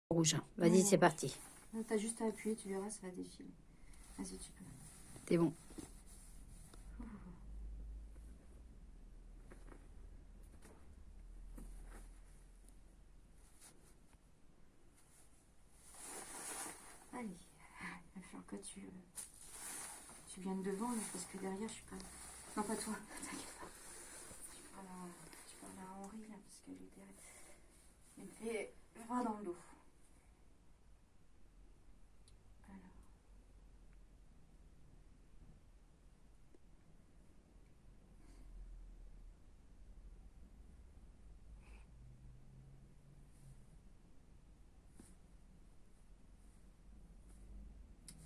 Rouge. Vas-y, c'est parti. T'as juste à appuyer, tu verras, ça va défiler. Vas-y, tu peux. C'est bon. Allez, il va falloir que tu viennes devant, là, parce que derrière, je suis pas... Non, pas toi, t'inquiète pas. Tu parles à Henri, là, parce que lui, il me fait droit dans le dos. Alors.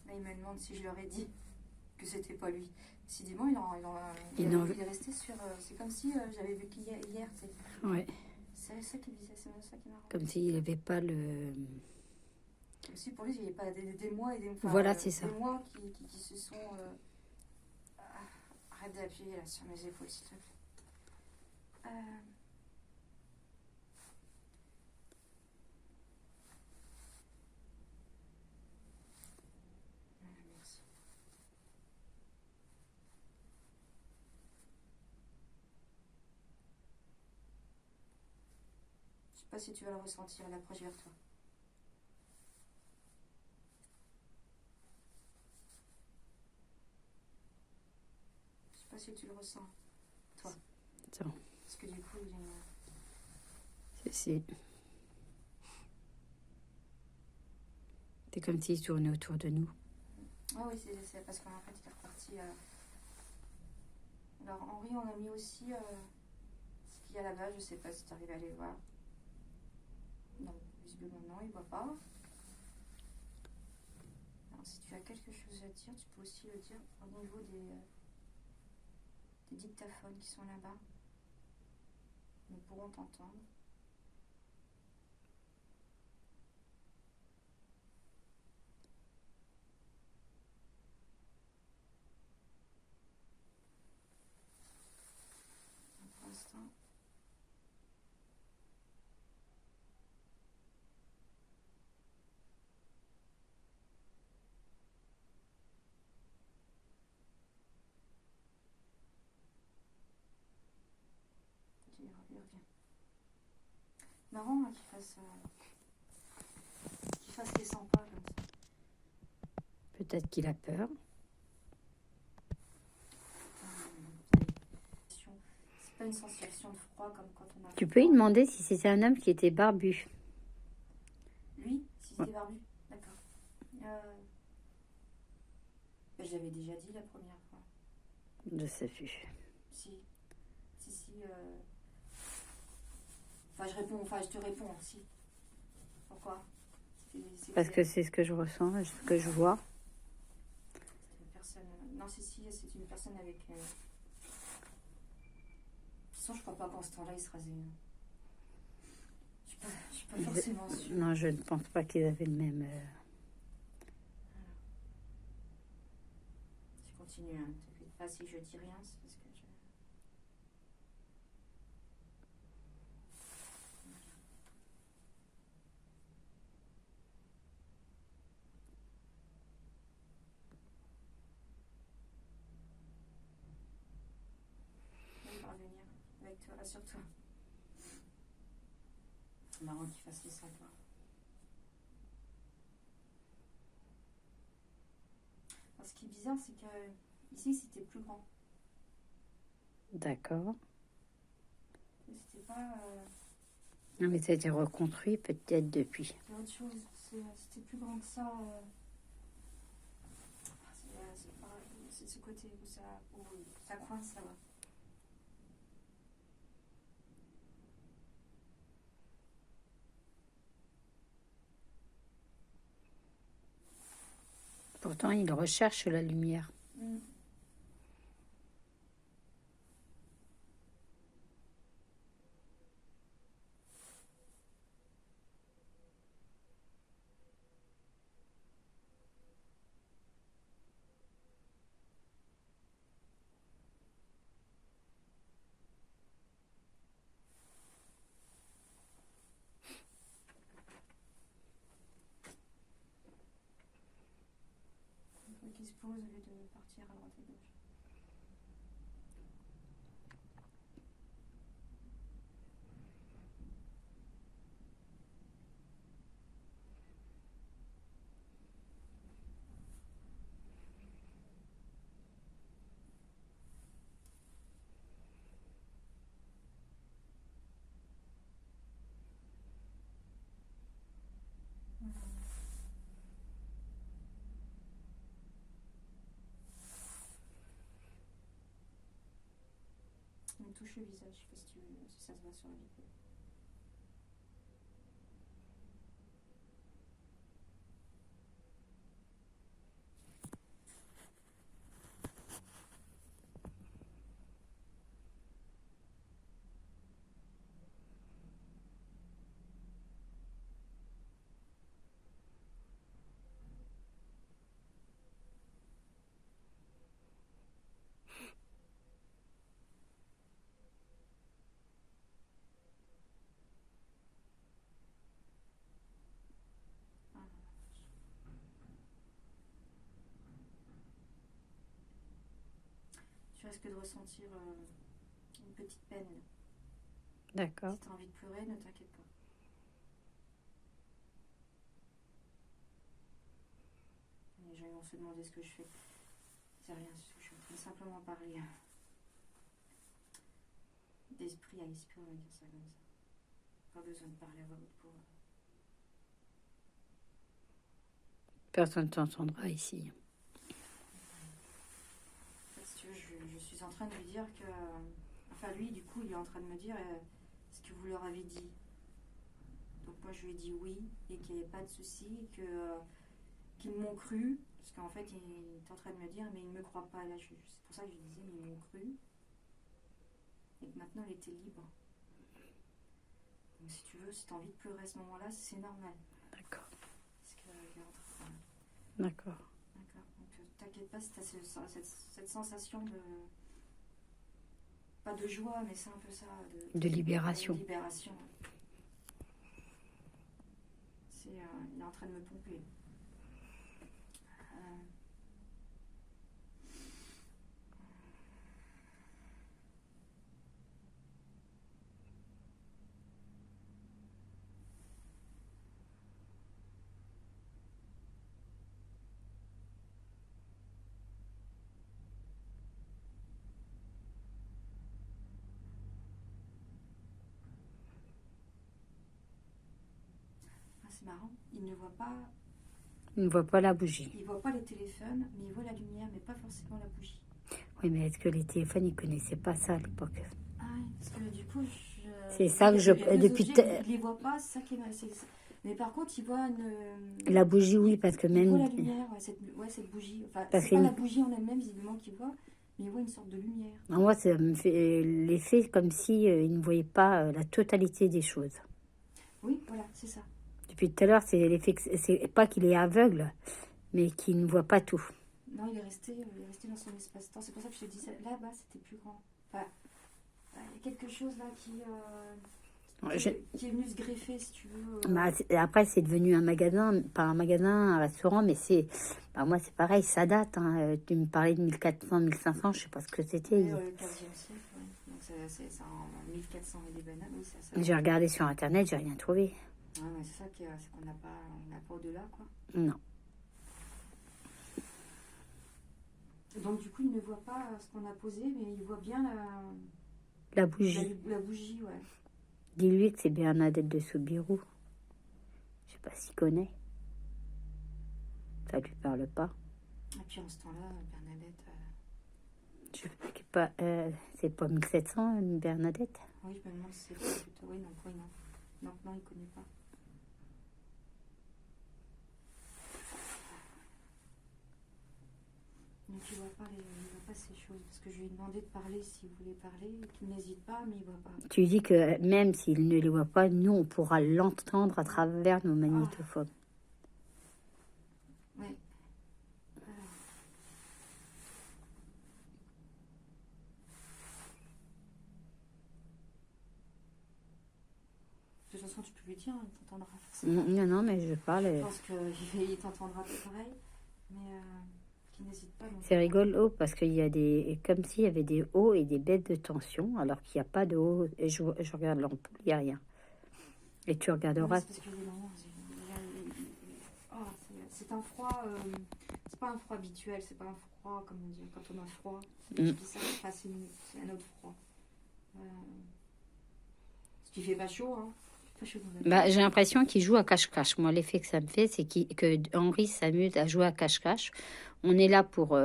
Là, il me demande si je leur ai dit que c'était pas lui. Décidément, il est resté sur... c'est comme si j'avais vu qu'hier, tu sais. Ouais. C'est ça qui disait, c'est ça qui m'a rendu. Comme s'il n'avait pas le... Comme si pour lui, il n'y avait pas des mois et des mois. Voilà, c'est ça. Des mois qui se sont... Arrête d'appuyer là sur mes épaules, s'il te plaît. Merci. Je sais pas si tu vas le ressentir, l'approche vers toi. Je sais pas si tu le ressens, toi. C'est bon. Parce que du coup, il est... C'est... C'est comme s'il tournait autour de nous. Ah oui, c'est parce qu'en fait, il est reparti... Alors, Henri, on a mis aussi ce qu'il y a là-bas. Je sais pas si tu arrives à aller voir. Non, visiblement, non, il voit pas. Alors, si tu as quelque chose à dire, tu peux aussi le dire au niveau des dictaphones qui sont là-bas. Nous pourrons t'entendre. Pour l'instant. Il revient. Marrant hein, qu'il fasse les 100 pas comme ça. Peut-être qu'il a peur. C'est pas une sensation de froid comme quand on a... Tu peux lui demander si c'était un homme qui était barbu. Lui, si c'était barbu. D'accord. Je l'avais déjà dit la première fois. Je sais plus. Si. Enfin, je te réponds, si. Pourquoi? Parce que c'est ce que je ressens, ce que je vois. C'est une personne... Non, c'est une personne avec... De toute façon, je crois pas qu'en ce temps-là, il se rasait. Je suis pas forcément sûre. Non, je ne pense pas qu'ils avaient le même... Je continue, hein. T'inquiète pas, si je dis rien, c'est parce que je... Il va revenir avec toi, rassure-toi. C'est marrant qu'il fasse les 100 pas. Alors, ce qui est bizarre, c'est que ici, c'était plus grand. D'accord. C'était pas... Non, mais ça a été reconstruit peut-être depuis. C'est autre chose. C'était plus grand que ça. C'est de ce côté où ça coince là-bas. Pourtant, il recherche la lumière. explose au lieu de partir à droite et gauche. Il me touche le visage, je sais pas si ça se voit sur la vidéo. Tu risques de ressentir une petite peine. D'accord. Si tu as envie de pleurer, ne t'inquiète pas. Les gens vont se demander ce que je fais. C'est rien, je suis en train de simplement parler d'esprit à esprit, on va dire ça comme ça. Pas besoin de parler à voix haute pour... Personne ne t'entendra ici. Si tu veux, je suis en train de lui dire que... Enfin, lui, du coup, il est en train de me dire ce que vous leur avez dit. Donc moi, je lui ai dit oui, et qu'il n'y avait pas de souci, qu'ils m'ont cru. Parce qu'en fait, il est en train de me dire, mais il ne me croit pas. Là, c'est pour ça que je lui disais, mais ils m'ont cru. Et que maintenant, elle était libre. Donc si tu veux, si tu as envie de pleurer à ce moment-là, c'est normal. D'accord. Parce qu'il est en train de... D'accord. D'accord. Donc t'inquiète pas si tu as cette sensation de... Pas de joie, mais c'est un peu ça. De libération. De libération. Il est en train de me pomper. C'est marrant, il ne voit pas... Il ne voit pas la bougie. Il voit pas les téléphones, mais il voit la lumière, mais pas forcément la bougie. Oui, mais est-ce que les téléphones, ils ne connaissaient pas ça à l'époque? Ah oui, parce que du coup, c'est ça que je... Depuis il ne les voit pas, c'est ça qui est mal. Mais par contre, il voit la bougie, oui, parce que même... Il voit la lumière, cette bougie. Enfin, c'est pas la bougie en elle-même, visiblement, qu'il voit, mais il voit une sorte de lumière. Moi, ça me fait l'effet comme si il ne voyait pas la totalité des choses. Oui, voilà, c'est ça. Depuis tout à l'heure, c'est l'effet c'est pas qu'il est aveugle, mais qu'il ne voit pas tout. Non, il est resté dans son espace-temps. C'est pour ça que je te dis, là-bas, c'était plus grand. Enfin, il y a quelque chose là qui est venu se greffer, si tu veux. Bah, après, c'est devenu un magasin, pas un magasin, un restaurant, mais c'est... Bah, moi, c'est pareil, ça date. Hein. Tu me parlais de 1400, 1500, je sais pas ce que c'était. Oui, le 15e siècle, oui. Donc, c'est en 1400 et des bananes, oui, ça. J'ai regardé sur Internet, j'ai rien trouvé. Ouais, mais c'est ça c'est qu'on n'a pas au-delà, quoi. Non. Donc, du coup, il ne voit pas ce qu'on a posé, mais il voit bien la bougie. La bougie, ouais. Dis-lui que c'est Bernadette de Soubirous. Je sais pas s'il connaît. Ça lui parle pas. Et puis en ce temps-là, Bernadette... Je sais pas, c'est pas 1700, Bernadette? Oui, je me demande si c'est plutôt... Oui, non, non, il connaît pas. Donc il voit pas ces choses, parce que je lui ai demandé de parler s'il voulait parler, qu'il n'hésite pas, mais il voit pas. Tu dis que même s'il ne les voit pas, nous on pourra l'entendre à travers nos magnétophones. Oui. De toute façon, tu peux lui dire, il t'entendra forcément. Non, mais je parle. Je pense qu'il t'entendra pareil, mais n'hésite pas. Donc. C'est rigolo parce qu'il y a comme s'il y avait des hauts et des baisses de tension, alors qu'il n'y a pas de haut. Et je regarde l'ampoule, il n'y a rien. Et tu Ouais, regarderas. c'est parce que oh, c'est un froid. C'est pas un froid habituel, c'est pas un froid, comment dire, quand on a froid. Je dis ça, enfin, c'est un autre froid. Ce qui fait pas chaud, hein. Pas chaud dans la J'ai l'impression qu'il joue à cache-cache. Moi, l'effet que ça me fait, c'est que Henri s'amuse à jouer à cache-cache. On est là pour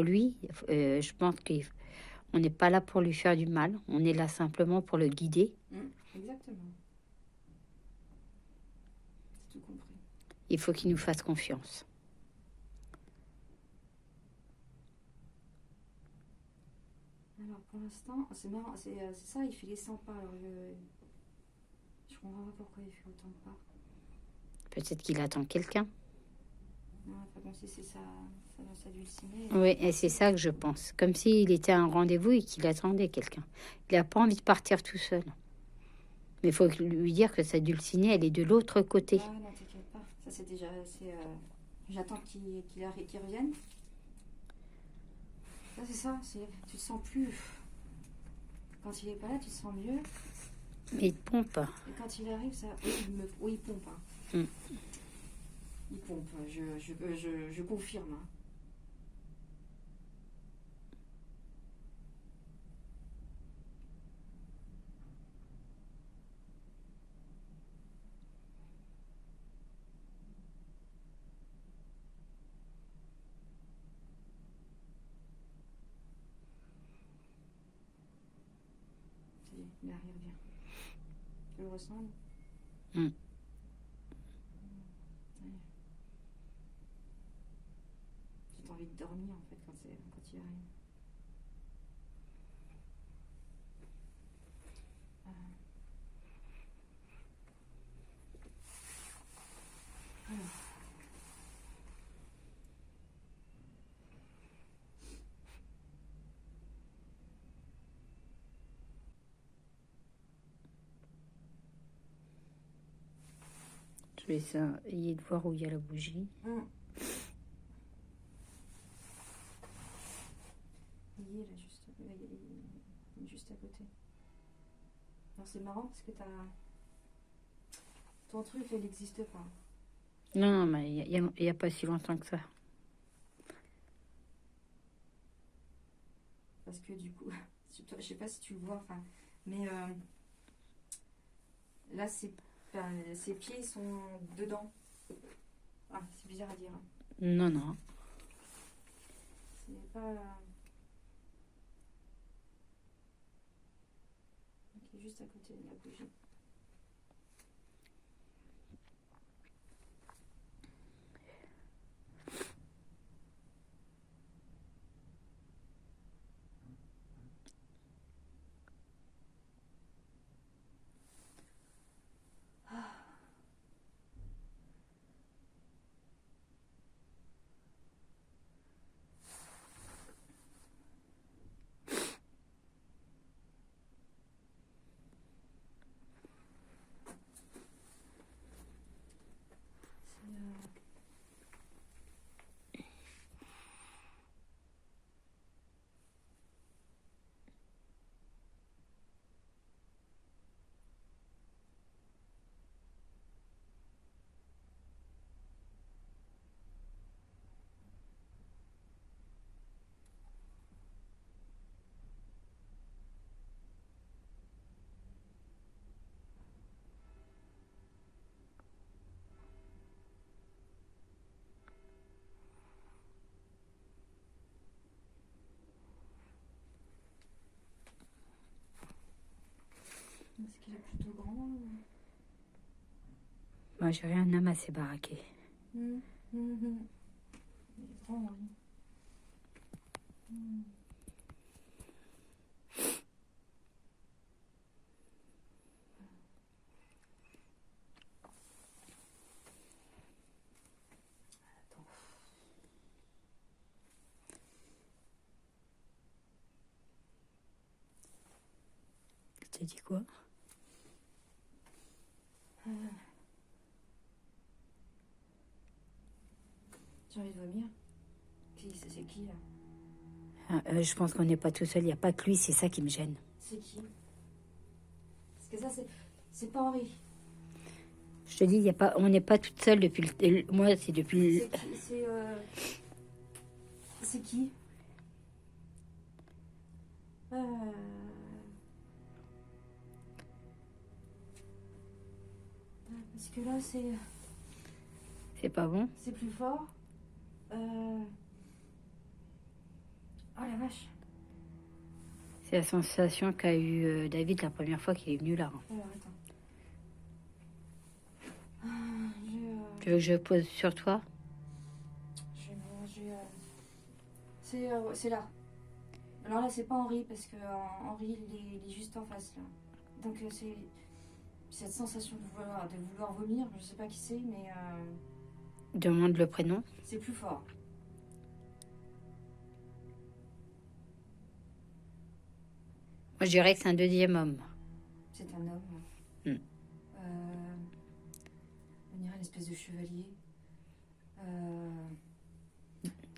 lui. Je pense qu'on n'est pas là pour lui faire du mal. On est là simplement pour le guider. Exactement. C'est tout compris. Il faut qu'il nous fasse confiance. Alors, pour l'instant, c'est marrant. C'est ça, il fait les 100 pas. Alors, je comprends pas pourquoi il fait autant de pas. Peut-être qu'il attend quelqu'un. Non, pas comme si c'est ça va s'adulciner. Oui, et c'est ça que je pense. Comme s'il était à un rendez-vous et qu'il attendait quelqu'un. Il n'a pas envie de partir tout seul. Mais il faut lui dire que sa dulcinée, elle est de l'autre côté. Ah non, t'inquiète pas. Ça, c'est déjà... J'attends qu'il revienne. Ça, c'est ça. Tu te sens plus... Quand il est pas là, tu te sens mieux. Mais il pompe. Et quand il arrive, ça... Oui, il pompe. Hein. Il pompe. Je confirme. Hein. Il arrive bien. Tu le ressens? Ouais. J'ai envie de dormir en fait quand il arrive. Alors. Je vais essayer de voir où il y a la bougie. Il est là, juste à côté. Alors c'est marrant parce que ton truc, il n'existe pas. Non, mais il y a pas si longtemps que ça. Parce que du coup, je sais pas si tu le vois, enfin, mais là, ses pieds sont dedans. Ah, c'est bizarre à dire. Hein. Non, non. C'est pas... Ok, juste à côté de la bougie. Est-ce qu'il est plutôt grand Moi, j'ai rien à m'asser baraqué. Il est grand, oui. Je t'ai dit quoi? J'ai envie de vomir. C'est qui là? Je pense qu'on n'est pas tout seul, il n'y a pas que lui, c'est ça qui me gêne. C'est qui? Parce que ça, c'est pas Henri. Je te dis, il y a pas, on n'est pas toute seule depuis moi, c'est depuis... C'est qui? Parce que là, C'est pas bon. c'est plus fort. Oh la vache. C'est la sensation qu'a eu David la première fois qu'il est venu là. Alors, attends. Tu veux que je pose sur toi? C'est là. Alors là, c'est pas Henri, parce que Henri, il est juste en face, là. Donc, c'est cette sensation de vouloir vomir. Je sais pas qui c'est, mais Demande le prénom. c'est plus fort. Moi, je dirais que c'est un deuxième homme. C'est un homme. On dirait une espèce de chevalier.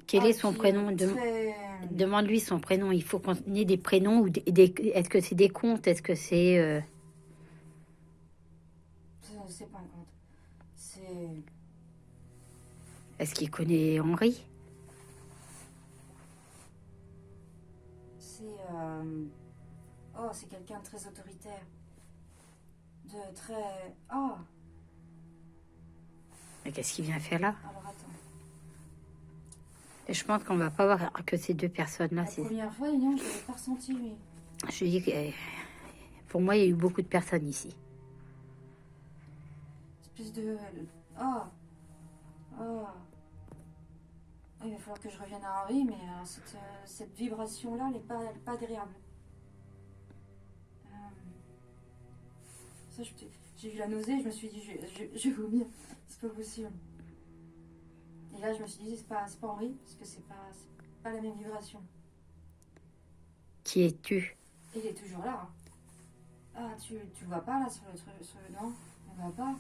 Quel est son prénom? Demande-lui son prénom. Il faut qu'on ait des prénoms ou est-ce que c'est des contes? Est-ce que c'est... C'est pas un conte. Est-ce qu'il connaît Henri? C'est quelqu'un de très autoritaire. De très... Oh! Mais qu'est-ce qu'il vient faire là? Alors attends. Et je pense qu'on va pas voir que ces deux personnes-là. La première fois, non, je l'avais pas ressenti, lui. Je dis que pour moi, il y a eu beaucoup de personnes ici. Espèce de... Oh! Oh! Il va falloir que je revienne à Henri, mais cette vibration-là, elle n'est pas agréable. Ça, j'ai eu la nausée, je me suis dit, je vais vomir, c'est pas possible. Et là, je me suis dit, c'est pas Henri, parce que c'est pas la même vibration. Qui es-tu? Il est toujours là. Ah, tu le vois pas là sur le truc, non, on le voit pas.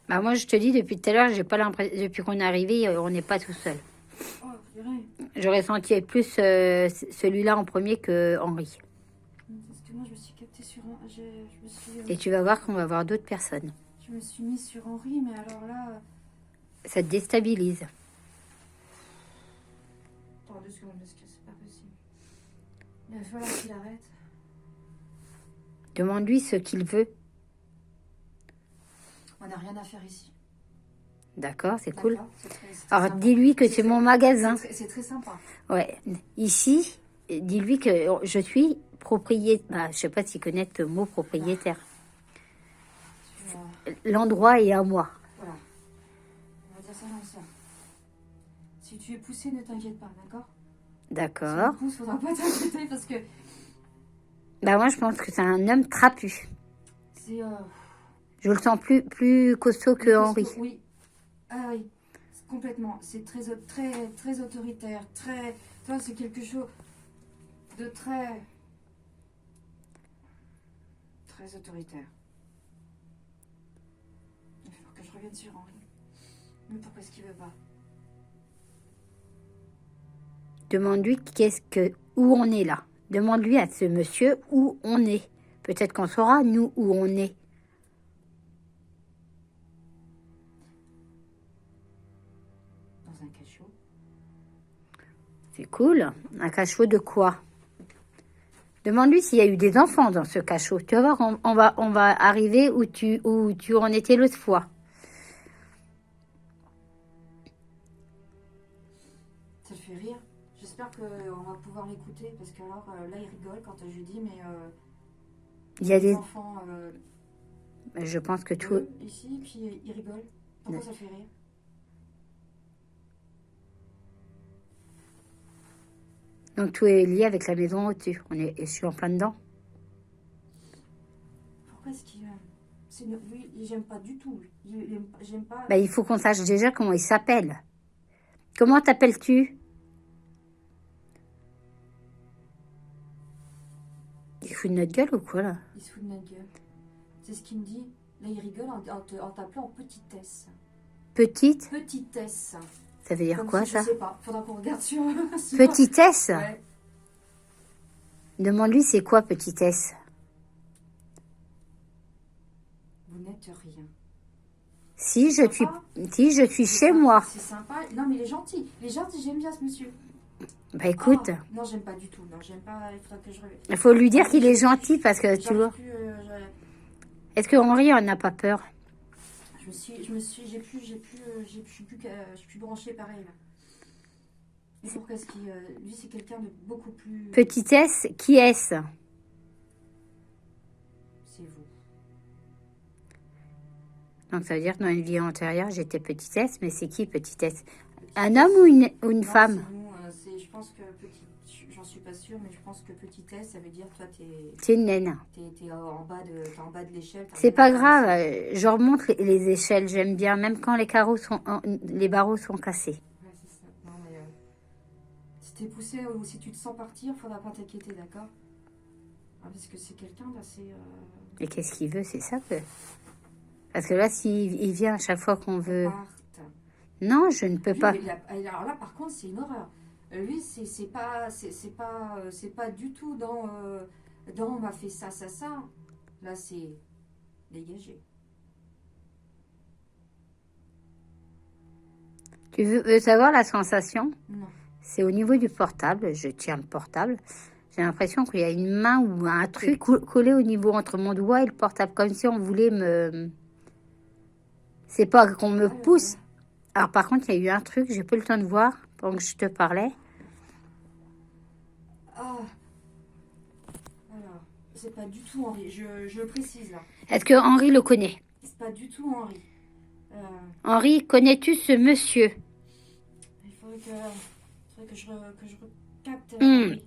Bah moi, je te dis, depuis tout à l'heure, j'ai pas l'impression, depuis qu'on est arrivé, on n'est pas tout seul. Oh, purée. J'aurais senti plus celui-là en premier que Henri. Parce que moi, je me suis captée sur... Et tu vas voir qu'on va voir d'autres personnes. Je me suis mise sur Henri, mais alors là... Ça te déstabilise. Attends 2 secondes, parce que c'est pas possible. Il va falloir qu'il arrête. Demande-lui ce qu'il veut. On n'a rien à faire ici. D'accord, c'est cool. C'est Alors, sympa. dis-lui que c'est mon magasin. C'est très sympa. Ouais. Ici, dis-lui que je suis propriétaire. Bah, je sais pas s'il connaît le mot propriétaire. L'endroit est à moi. Voilà. On va dire ça comme ça. Si tu es poussé, ne t'inquiète pas, d'accord? D'accord. Si tu pousses, faudra pas t'inquiéter parce que... Bah moi, je pense que c'est un homme trapu. C'est... Je le sens plus costaud que Henri. Oui. Ah oui. Complètement. C'est très autoritaire. Très... Toi, c'est quelque chose de très... Très autoritaire. Il va falloir que je revienne sur Henri. Mais pourquoi est-ce qu'il veut pas? Demande-lui où on est là. Demande-lui à ce monsieur où on est. Peut-être qu'on saura, nous, où on est. Dans un cachot. C'est cool. Un cachot de quoi? Demande-lui s'il y a eu des enfants dans ce cachot. Tu vas voir, on va arriver où tu en étais l'autre fois. Ça le fait rire. J'espère qu'on va pouvoir l'écouter parce que alors là il rigole quand je lui dis mais il y a des enfants je pense que tout ici puis il rigole. Pourquoi ça fait rire? Donc tout est lié avec la maison au-dessus. Je suis en plein dedans. Pourquoi est-ce qu'il lui, j'aime pas du tout. J'aime pas. Bah, il faut qu'on sache déjà comment il s'appelle. Comment t'appelles-tu? Il fout de notre gueule ou quoi là? Il se fout de notre gueule. C'est ce qu'il me dit. Là il rigole en t'appelant petitesse. Petite? Petitesse. Ça veut dire Comme quoi, si, ça? je sais pas. Faudra qu'on regarde sur... Petitesse? Ouais. Demande-lui c'est quoi petitesse? Vous n'êtes rien. Si je suis, Sympa. si je suis C'est chez sympa, moi. c'est sympa. Non, mais il est gentil. Il est gentil, j'aime bien ce monsieur. Bah écoute, Ah, non, j'aime pas du tout. Non, j'aime pas. Il faudra que je revienne. il faut lui dire Ah, qu'il est gentil parce que tu j'arrive vois. plus, Est-ce que Henri en a pas peur? je suis plus branchée pareil là. Mais pour qu'est-ce qu'il, lui c'est quelqu'un de beaucoup plus. Petitesse, qui est-ce? C'est vous. Donc ça veut dire que dans une vie antérieure, j'étais petitesse, mais c'est qui petitesse? Petitesse. Un homme ou une Non, femme? c'est nous, je pense que j'en suis pas sûre, mais je pense que petitesse, ça veut dire toi C'est une naine. t'es en bas de l'échelle. C'est pas grave, je remonte les échelles, j'aime bien, même quand les barreaux sont cassés. Ouais, c'est ça. Non, mais si t'es poussé ou si tu te sens partir, faudra pas t'inquiéter, d'accord? Ah, parce que c'est quelqu'un d'assez. Et qu'est-ce qu'il veut, c'est ça que... Parce que là, s'il vient à chaque fois qu'on veut... Parte. Non, je ne peux Lui, pas. alors là, par contre, c'est une horreur. Lui, c'est pas du tout dans on m'a fait ça. Là, c'est dégagé. Tu veux savoir la sensation? Non. C'est au niveau du portable. Je tiens le portable. J'ai l'impression qu'il y a une main ou un truc collé au niveau entre mon doigt et le portable, comme si on voulait me... C'est pas qu'on me pousse. Alors par contre, il y a eu un truc, j'ai pas eu le temps de voir pendant que je te parlais. Ah. Alors, c'est pas du tout Henri. Je le précise là. Est-ce que Henri le connaît? C'est pas du tout Henri. Henri, connais-tu ce monsieur? Il faudrait que je capte Hmm. Henri.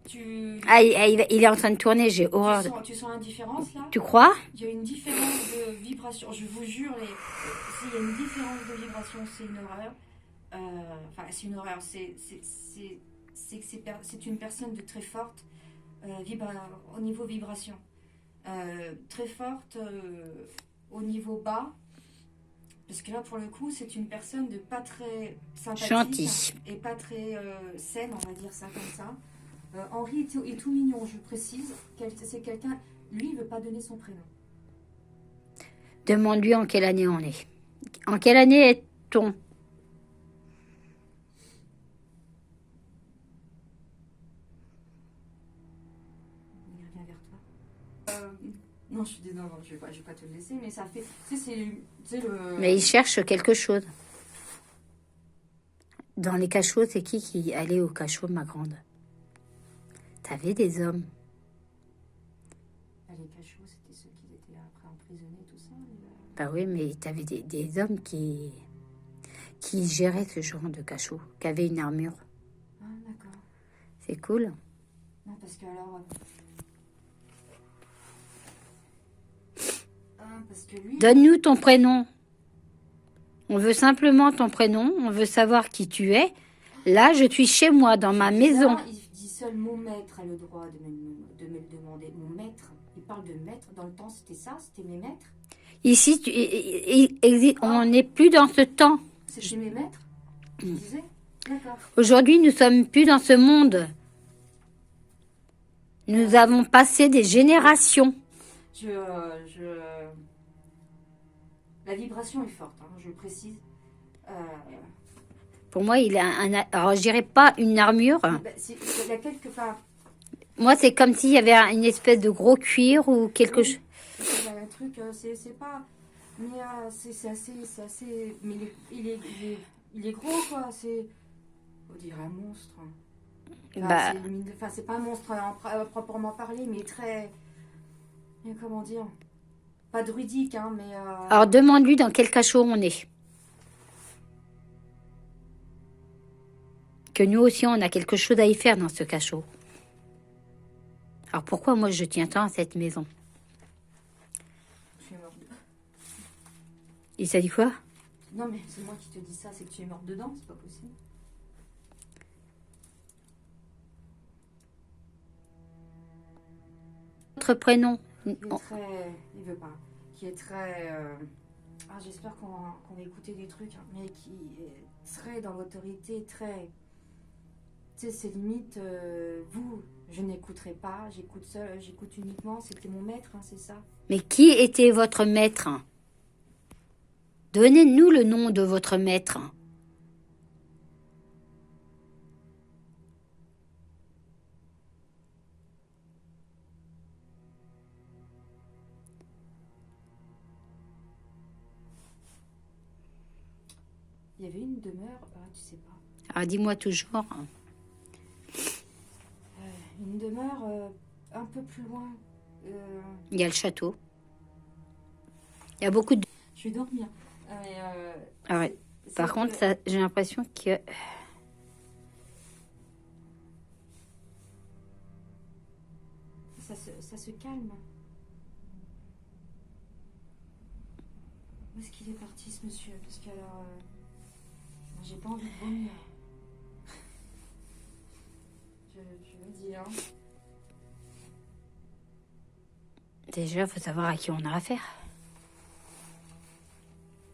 Tu Ah, il est en train de tourner, j'ai horreur. tu sens l'indifférence là? Tu crois? Il y a une différence de vibration. Je vous jure, s'il y a une différence de vibration, c'est une horreur. Enfin, c'est une horreur. C'est une personne de très forte au niveau vibration. Très forte au niveau bas. Parce que là, pour le coup, c'est une personne de pas très sympathique. Gentil. Et pas très saine, on va dire ça comme ça. Henri est tout mignon, je précise. C'est quelqu'un... Lui, il veut pas donner son prénom. Demande-lui en quelle année on est. En quelle année est-on? Il revient vers toi. Non, je suis désolée, non, je vais pas te le laisser, mais ça fait... Tu sais, c'est le... Mais il cherche quelque chose. Dans les cachots, c'est qui allait au cachot, ma grande? T'avais des hommes. Les cachots, c'était ceux qui étaient après emprisonnés, tout ça. Bah oui, mais t'avais des hommes qui géraient ce genre de cachot, qui avaient une armure. Ah, d'accord. C'est cool. Non, parce que alors... parce que lui... Donne-nous ton prénom. On veut simplement ton prénom, on veut savoir qui tu es. Là, je suis chez moi, dans ma maison. Là, il dit seul mon maître a le droit de me le demander. Mon maître, il parle de maître. Dans le temps, c'était ça, c'était mes maîtres. Ici, on n'est plus dans ce temps. C'était mes maîtres, tu disais? D'accord. Aujourd'hui, nous sommes plus dans ce monde. Nous avons passé des générations. La vibration est forte, hein, je le précise. Pour moi, il a alors je dirais pas une armure. Il y a quelques pas. Moi, c'est comme s'il y avait une espèce de gros cuir ou quelque chose. Il y a un truc, c'est pas. Mais c'est assez. Mais il est gros, quoi. C'est. On dirait un monstre. Enfin, c'est pas un monstre proprement parlé, mais très. Comment dire? Pas druidique, hein, mais... Alors, demande-lui dans quel cachot on est. Que nous aussi, on a quelque chose à y faire dans ce cachot. Alors, pourquoi moi, je tiens tant à cette maison? Je suis morte. Il s'est dit quoi? Non, mais c'est moi qui te dis ça, c'est que tu es morte dedans, c'est pas possible. Votre prénom? Il veut pas. Qui est très... Ah, j'espère qu'on va écouter des trucs, hein, mais qui est très dans l'autorité, très. Tu sais, c'est limite, vous, je n'écouterai pas, j'écoute seul, j'écoute uniquement, c'était mon maître, hein, c'est ça. Mais qui était votre maître? Donnez-nous le nom de votre maître. Il y avait une demeure, tu sais pas. Ah, dis-moi toujours. Une demeure un peu plus loin. Il y a le château. Il y a beaucoup de... Je vais dormir. Mais, Ah ouais. c'est Par contre, que- ça, j'ai l'impression que... ça se calme. Où est-ce qu'il est parti ce monsieur? Parce que alors, j'ai pas envie de vomir. Je le dis, hein. Déjà, il faut savoir à qui on a affaire.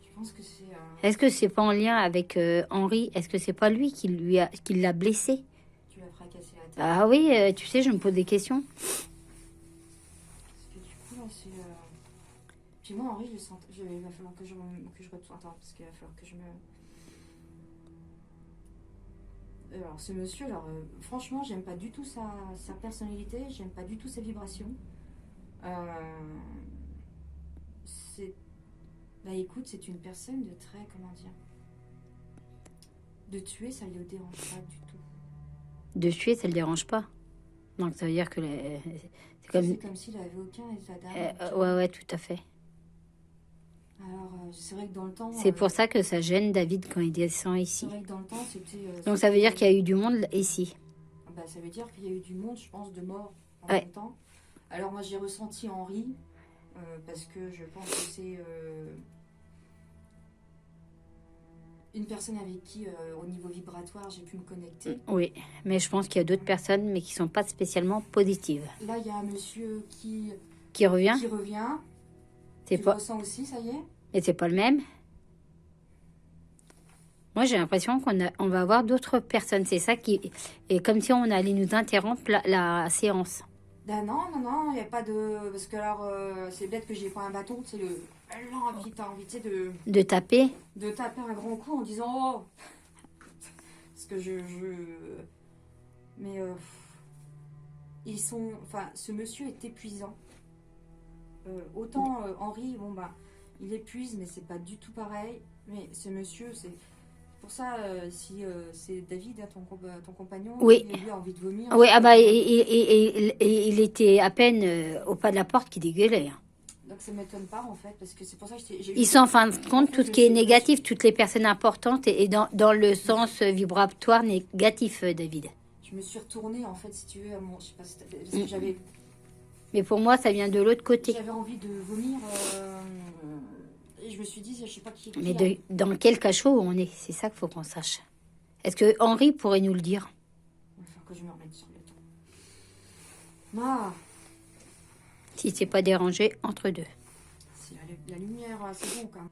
Je pense que c'est. Est-ce que c'est pas en lien avec Henri? Est-ce que c'est pas lui qui l'a blessé? Tu l'as fracassé la tête. Ah oui, tu sais, je me pose des questions. Parce que du coup, là, c'est. Puis moi, Henri, je sens. Il va falloir que je retourne. Attends, parce qu'il va falloir que je me. Alors, ce monsieur, alors, franchement, j'aime pas du tout sa personnalité, j'aime pas du tout sa vibration. C'est. Bah écoute, c'est une personne de très. Comment dire? De tuer, ça ne le dérange pas du tout. De tuer, ça le dérange pas. Donc ça veut dire que c'est comme... C'est comme s'il avait aucun état d'âme. ouais, ouais, tout à fait. Alors, c'est vrai que dans le temps. C'est pour ça que ça gêne David quand il descend ici. C'est vrai que dans le temps, c'était. Donc ça veut dire qu'il y a eu du monde ici. Bah, ça veut dire qu'il y a eu du monde, je pense, de morts en Ouais. même temps. Alors, moi, j'ai ressenti Henri, parce que je pense que c'est une personne avec qui, au niveau vibratoire, j'ai pu me connecter. Oui, mais je pense qu'il y a d'autres personnes, mais qui sont pas spécialement positives. Là, il y a un monsieur Qui revient, qui revient. c'est Tu pas, le ressens aussi, ça y est? mais c'est pas le même. Moi, j'ai l'impression on va avoir d'autres personnes. C'est ça qui est comme si on allait nous interrompre la séance. Ben non, non, non, il n'y a pas de. Parce que alors, c'est bête que j'ai pas un bâton, c'est le. L'envie, t'as envie, tu sais, De taper, de taper un grand coup en disant oh! Parce que Mais ils sont. Enfin, ce monsieur est épuisant. Autant Henri, bon, bah, il épuise, mais c'est pas du tout pareil. Mais ce monsieur, c'est. Pour ça, si c'est David, hein, ton compagnon, Oui. qui lui a envie de vomir. oui, ah bah, il était à peine au pas de la porte qui dégueulait. Hein. Donc ça m'étonne pas en fait, parce que c'est pour ça que Ils sont en fin de compte tout ce qui est négatif, toutes les personnes importantes et dans le sens vibratoire négatif, David. Je me suis retournée en fait, si tu veux, à mon. Je sais pas si parce que j'avais. Mais pour moi, ça vient de l'autre côté. J'avais envie de vomir. Et je me suis dit, je sais pas qui. Mais dans quel cachot on est? C'est ça qu'il faut qu'on sache. Est-ce que Henri pourrait nous le dire? Il va falloir que je me remette sur le temps. Ah, Si c'est pas dérangé entre deux. si la lumière, c'est bon quand même.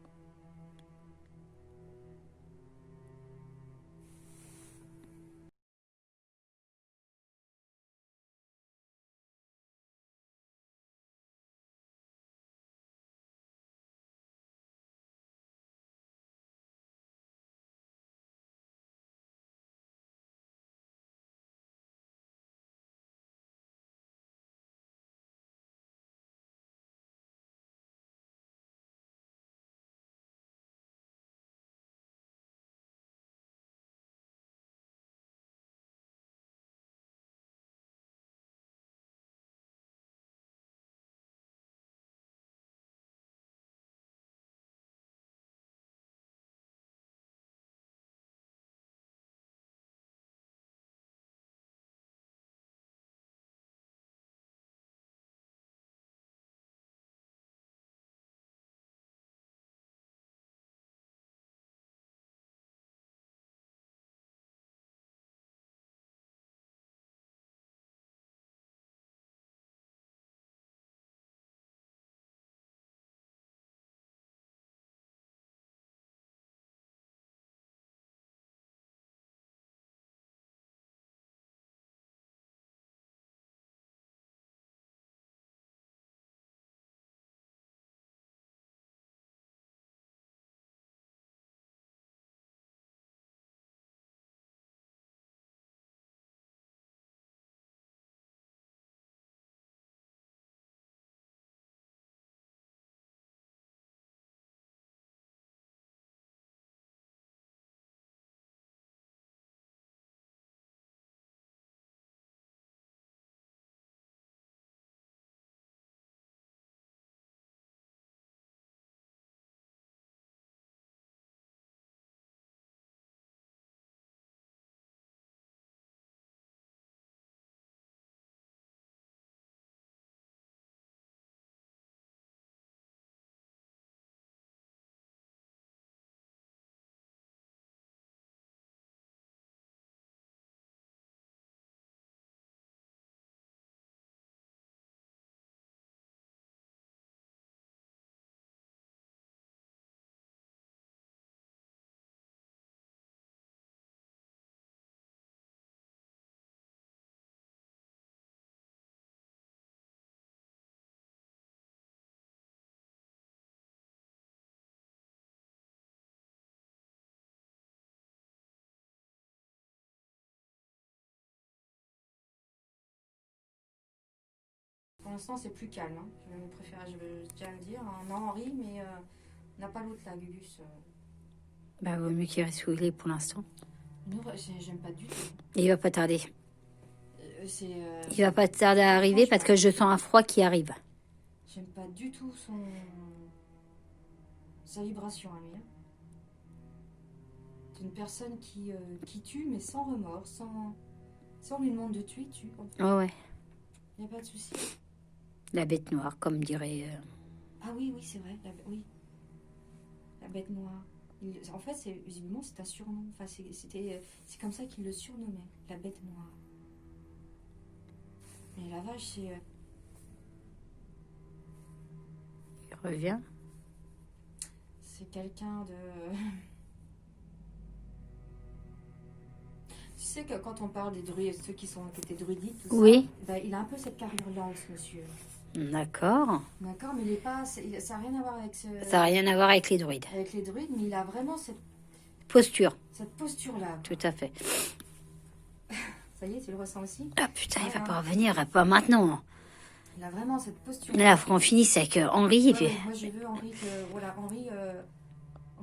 pour l'instant, c'est plus calme. Hein. Je veux déjà le dire. On a Henri, mais on n'a pas l'autre là, Gugus. Bah, vaut mieux qu'il reste où il est pour l'instant. Non, j'aime pas du tout. Et il va pas tarder. C'est. Il va pas tarder à arriver parce que je sens un froid qui arrive. J'aime pas du tout sa vibration à lui. Hein. C'est une personne qui tue, mais sans remords, sans. Si on lui demande de tuer, il tue. Oh ouais. Il n'y a pas de souci. La bête noire, comme dirait. Ah oui, oui, c'est vrai. Oui. La bête noire. En fait, visiblement, c'est un surnom. Enfin, c'est comme ça qu'il le surnommait, la bête noire. Mais la vache, c'est. Il revient. C'est quelqu'un de. Tu sais que quand on parle des druides, ceux qui étaient druidiques, tout Oui. ça, il a un peu cette carrure-là, ce monsieur. D'accord. D'accord, mais il est pas. Ça n'a rien à voir avec Ça n'a rien à voir avec les druides. avec les druides, mais il a vraiment cette Posture. posture-là. Tout à fait. Ça y est, tu le ressens aussi? Ah putain, il va pas revenir, pas maintenant. Il a vraiment cette posture. Là, faut qu'on finisse avec Henri. Et puis... Moi, je veux Henri que. Voilà, Henri,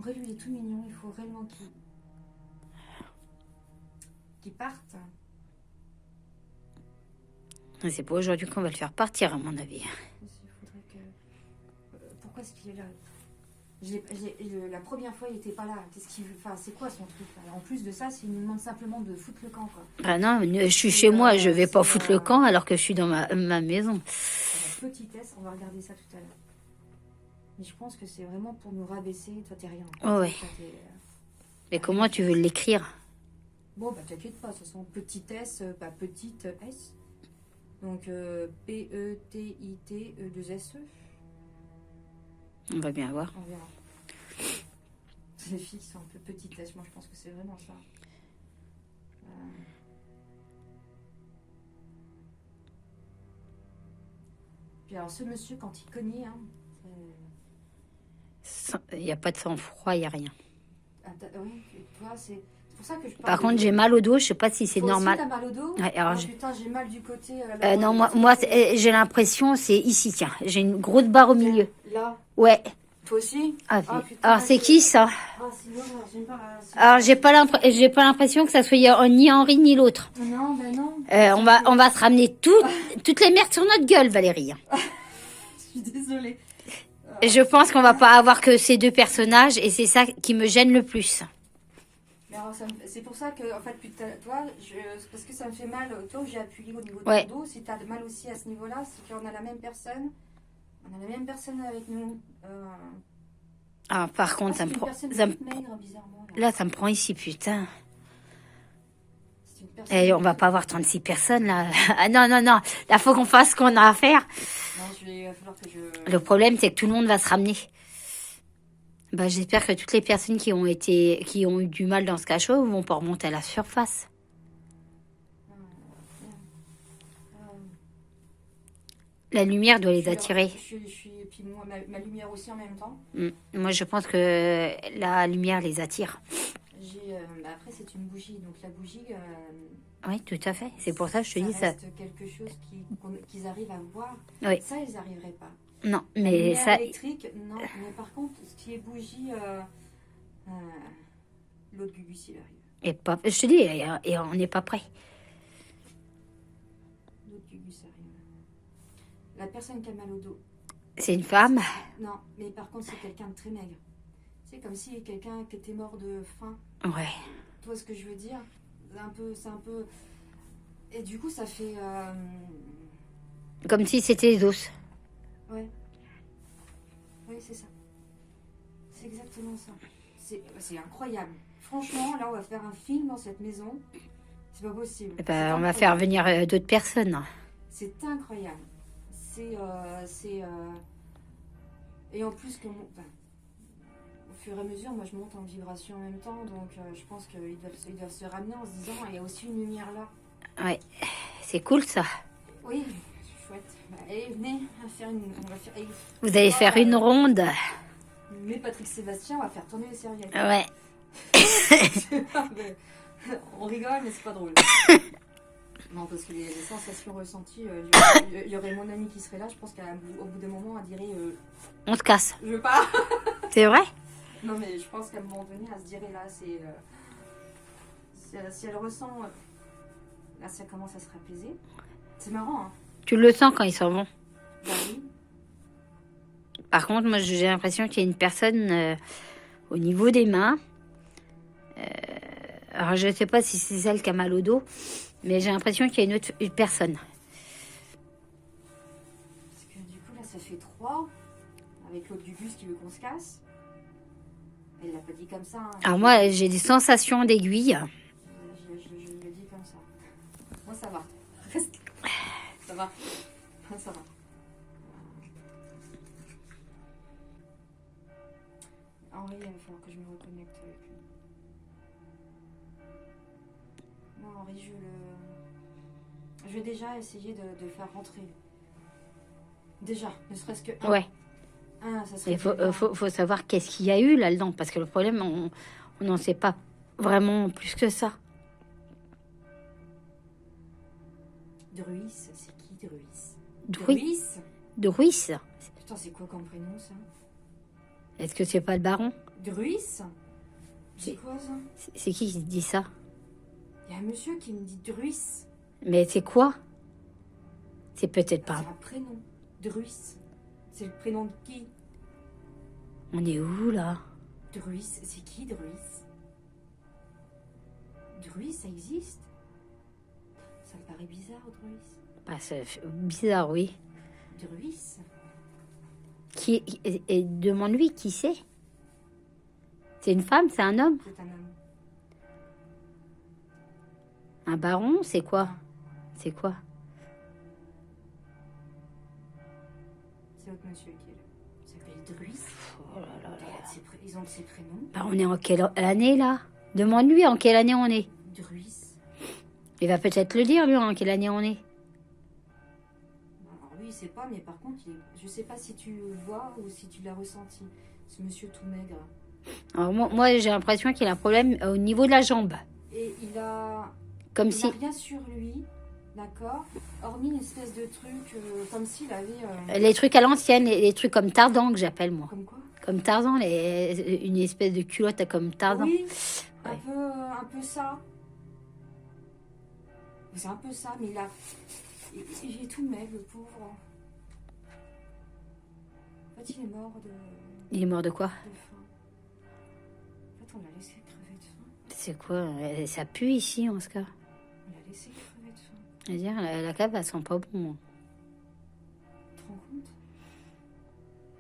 lui, il est tout mignon. Il faut réellement qu'il parte. C'est pas aujourd'hui qu'on va le faire partir, à mon avis. Il faudrait que. Pourquoi est-ce qu'il est là? La première fois, il était pas là. Enfin, c'est quoi son truc là? En plus de ça, il nous demande simplement de foutre le camp, quoi. Ah non, je suis chez moi, je vais pas foutre le camp alors que je suis dans ma maison. La petitesse, on va regarder ça tout à l'heure. Mais je pense que c'est vraiment pour nous rabaisser. Toi, t'es rien. Oh ouais. Mais comment tu veux l'écrire? Bon, bah t'inquiète pas, ce sont petitesse, petite S. Donc P-E-T-I-T-E-2-S-E. On va bien voir. On verra. Les filles qui sont un peu petitesse, moi je pense que c'est vraiment ça. Puis alors ce monsieur, quand il cognait, hein, Il n'y a pas de sang-froid, il n'y a rien. oui, toi, c'est pour ça que je parle. Par contre, j'ai mal au dos, je sais pas si c'est Toi normal. aussi, t'as mal au dos? Ouais, alors putain, j'ai mal du côté. non, moi j'ai l'impression, c'est ici, tiens. J'ai une grosse barre au milieu. Là? Ouais. Toi aussi? Ah, putain, alors c'est qui ça? Ah, c'est l'horreur, j'aime pas. Alors j'ai pas l'impression que ça soit ni Henri ni l'autre. Non, ben non. On va se ramener toutes les merdes sur notre gueule, Valérie. Je suis désolée. Je pense qu'on va pas avoir que ces deux personnages et c'est ça qui me gêne le plus. C'est pour ça que, en fait, toi, parce que ça me fait mal, toi, j'ai appuyé au niveau de Ouais. ton dos. Si tu as mal aussi à ce niveau-là, c'est qu'on a la même personne. On a la même personne avec nous. Ah, par contre, maigre, bizarrement. là, ça me prend ici, putain. C'est une personne. Et on va pas avoir 36 personnes, là. Ah non. Là, faut qu'on fasse ce qu'on a à faire. Non, il va falloir que je. Le problème, c'est que tout le monde va se ramener. Bah, j'espère que toutes les personnes qui ont eu du mal dans ce cachot vont pas remonter à la surface. La lumière doit les attirer. Et puis moi, ma lumière aussi en même temps. Moi, je pense que la lumière les attire. Après, c'est une bougie. Donc la bougie. Oui, tout à fait. C'est pour ça que je te dis ça. C'est quelque chose qu'ils arrivent à voir. Oui. Ça, ils n'arriveraient pas. Non, La mais lumière ça. électrique, non. Mais par contre, ce qui est bougie, l'autre Gugus, il arrive. Et pas, je te dis, et on n'est pas prêt. L'autre Gugus arrive. La personne qui a mal au dos. C'est une femme. Non, mais par contre, c'est quelqu'un de très maigre. C'est comme si quelqu'un qui était mort de faim. Ouais. Tu vois ce que je veux dire? C'est un peu. Et du coup, ça fait. Comme si c'était les os. Ouais. Oui, c'est ça. C'est exactement ça. C'est incroyable. Franchement, là, on va faire un film dans cette maison. C'est pas possible. On va faire venir d'autres personnes. C'est incroyable. Et en plus, au fur et à mesure, moi, je monte en vibration en même temps. Donc, je pense qu'ils doivent se ramener en se disant, il y a aussi une lumière là. Ouais. C'est cool, ça. Oui, c'est chouette. Allez, venez, Vous allez faire une ronde. Mais Patrick Sébastien, on va faire tourner les serviettes. Ouais. On rigole, mais c'est pas drôle. Non, parce que les sensations ressenties, il y aurait mon amie qui serait là, je pense qu'au bout d'un moment, elle dirait On te casse. je veux pas. C'est vrai? Non, mais je pense qu'à un moment donné, elle se dirait là, c'est. Si elle ressent. Là, ça commence à se rapaiser. C'est marrant, hein? Tu le sens quand ils s'en vont. Bah oui. Par contre, moi, j'ai l'impression qu'il y a une personne au niveau des mains. Alors, je ne sais pas si c'est celle qui a mal au dos, mais j'ai l'impression qu'il y a une personne. Parce que du coup, là, ça fait 3. Avec l'autre du bus qui veut qu'on se casse. Elle l'a pas dit comme ça. Hein. Alors, moi, j'ai des sensations d'aiguille. Je le dis comme ça. Moi, ça va. Reste. Ça va. Ça va. Henri, il va falloir que je me reconnecte avec lui. Non, Henri, je vais déjà essayer de le faire rentrer. Déjà, ne serait-ce que un. Ouais. Ça serait Il bien. faut savoir qu'est-ce qu'il y a eu là-dedans, parce que le problème, on n'en sait pas vraiment plus que ça. Druis, c'est qui Druis? Druis. Druis. Putain, c'est quoi comme prénom ça? Est-ce que c'est pas le baron? Druis? C'est quoi ça? C'est qui dit ça? Il y a un monsieur qui me dit Druis. Mais c'est quoi? C'est peut-être pas. C'est un prénom. Druis. C'est le prénom de qui? On est où là? Druis, c'est qui Druis? Druis, ça existe? Ça me paraît bizarre, Druis. Bah, c'est bizarre, oui. Druis? Et demande-lui qui c'est. C'est une femme, c'est un homme? C'est un homme. Un baron, c'est quoi? C'est quoi? C'est l'autre monsieur qui est là. Il s'appelle Druis. Oh là là là. Ils ont de ses prénoms. Bah, on est en quelle année là? Demande-lui en quelle année on est. Druis. Il va peut-être le dire, lui, en quelle année on est. Alors lui, il sait pas, mais par contre, je sais pas si tu le vois ou si tu l'as ressenti. Ce monsieur tout maigre. Alors, moi j'ai l'impression qu'il a un problème au niveau de la jambe. Et il a Comme il si. a rien sur lui, d'accord? Hormis une espèce de truc, comme s'il avait... Les trucs à l'ancienne, les trucs comme Tarzan que j'appelle moi. Comme quoi? Comme Tarzan, une espèce de culotte comme Tarzan. Oui, Ouais. un peu ça. C'est un peu ça, mais il est tout maigre, le pauvre. En fait, il est mort de Il est mort de quoi? faim. En fait, on l'a laissé crever de faim. C'est quoi? Ça pue ici en ce cas. On l'a laissé crever de faim. C'est-à-dire, la cave, elle sent pas bon. Tu te rends compte?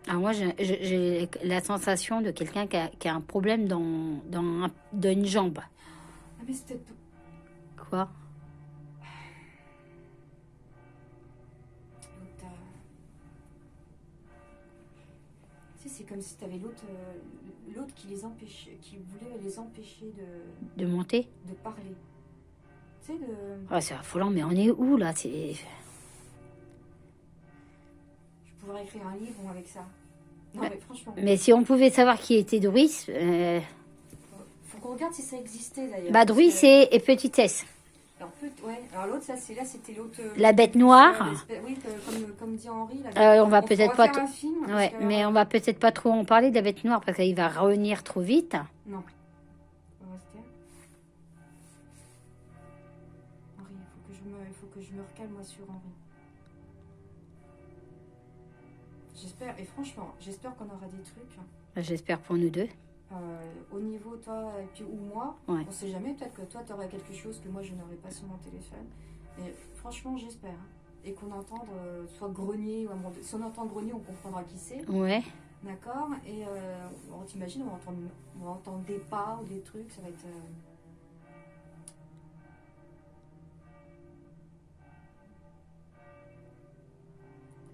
Alors moi, j'ai la sensation de quelqu'un qui a un problème dans une jambe. Ah, mais c'est peut-être... Quoi? Tu sais, c'est comme si tu avais l'autre qui les empêchait, qui voulait les empêcher De monter? de parler. Tu sais, de... Oh, c'est affolant, mais on est où là? Je pourrais écrire un livre avec ça. Non, Ouais. mais franchement, Mais si on pouvait savoir qui était Druis, faut qu'on regarde si ça existait d'ailleurs. bah Druis Parce que- et petitesse. Alors, ouais. Alors l'autre, ça, c'était l'autre... La bête noire. Oui, comme dit Henri. La On va pourrait peut-être pas faire un film, parce Ouais, que- mais on va peut-être pas trop en parler de la bête noire parce qu'il va revenir trop vite. Non. On va rester. Henri, il faut que je me recale moi sur Henri. J'espère, et franchement, j'espère qu'on aura des trucs. J'espère pour nous deux. Au niveau, toi, et puis, ou moi, Ouais. on sait jamais, peut-être que toi, tu aurais quelque chose que moi, je n'aurais pas sur mon téléphone. Mais franchement, j'espère. Hein. Et qu'on entende soit grogner, ou si on entend grogner, on comprendra qui c'est. Ouais. D'accord? Et on t'imagine, on va entendre des pas ou des trucs, ça va être...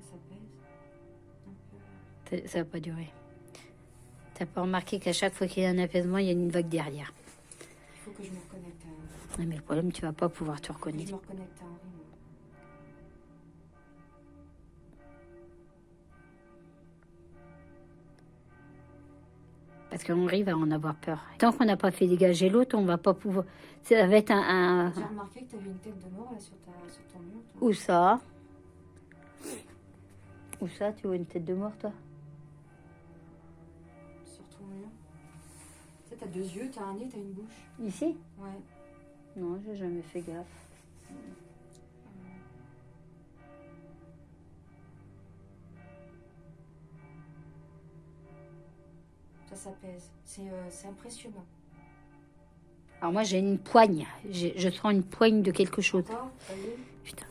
Ça pèse un peu. Ça va pas durer. T'as pas remarqué qu'à chaque fois qu'il y a un apaisement, il y a une vague derrière. Il faut que je me reconnecte à Henri. Ouais, mais le problème, tu vas pas pouvoir te Je reconnaître. me reconnecte à Henri. Moi. Parce qu'Henri va en avoir peur. Tant qu'on n'a pas fait dégager l'autre, on va pas pouvoir... Ça va être J'ai remarqué que tu avais une tête de mort là sur ton mur. Toi. Où ça? Où ça? Tu vois une tête de mort, toi? Sur ton mur. Tu sais, t'as 2 yeux, t'as un nez, t'as une bouche. Ici? Ouais. Non, j'ai jamais fait gaffe. Ça pèse. C'est impressionnant. Alors moi, j'ai une poigne. Je sens une poigne de quelque chose. Encore, ça y est. Putain.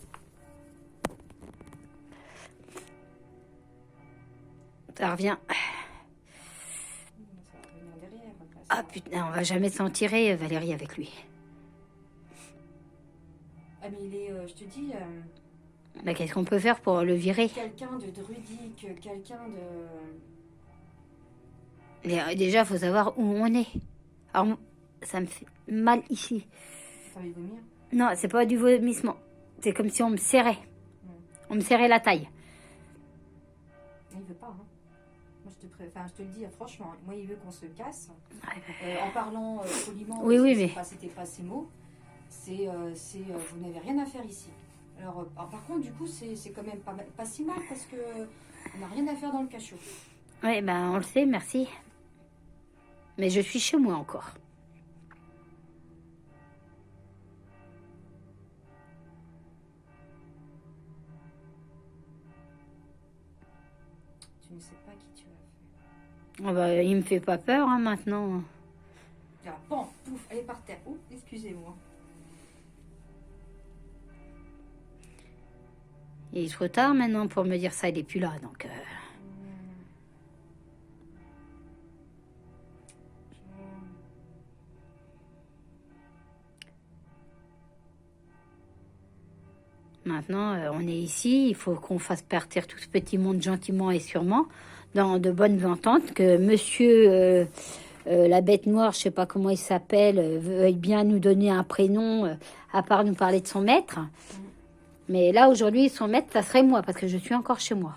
Ça revient. Ça va revenir derrière. Après, ça Ah va. putain, on va jamais s'en tirer, Valérie, avec lui. Ah mais il est, je te dis, Bah, qu'est-ce qu'on peut faire pour le virer? quelqu'un de druidique, quelqu'un de... Mais, déjà, faut savoir où on est. Alors, ça me fait mal ici. T'as envie de vomir? Non, c'est pas du vomissement. C'est comme si on me serrait. On me serrait la taille. Il veut pas, hein. Moi, je te le dis, franchement, moi, il veut qu'on se casse. Ouais, En parlant poliment, Oui, parce oui, que mais- c'était pas ces mots, vous n'avez rien à faire ici. Alors, par contre, du coup, c'est quand même pas si mal, parce que on n'a rien à faire dans le cachot. Oui, ben on le sait, merci. Mais je suis chez moi encore. Tu ne sais pas qui tu as fait. Ah bah, il me fait pas peur hein, maintenant. Ah, bon, pouf, elle est par terre. Oh, excusez-moi. Il est trop tard maintenant pour me dire ça, il est plus là, donc... Maintenant, on est ici, il faut qu'on fasse partir tout ce petit monde gentiment et sûrement, dans de bonnes ententes, que monsieur la bête noire, je sais pas comment il s'appelle, veuille bien nous donner un prénom, à part nous parler de son maître. Mais là, aujourd'hui, son maître, ça serait moi, parce que je suis encore chez moi.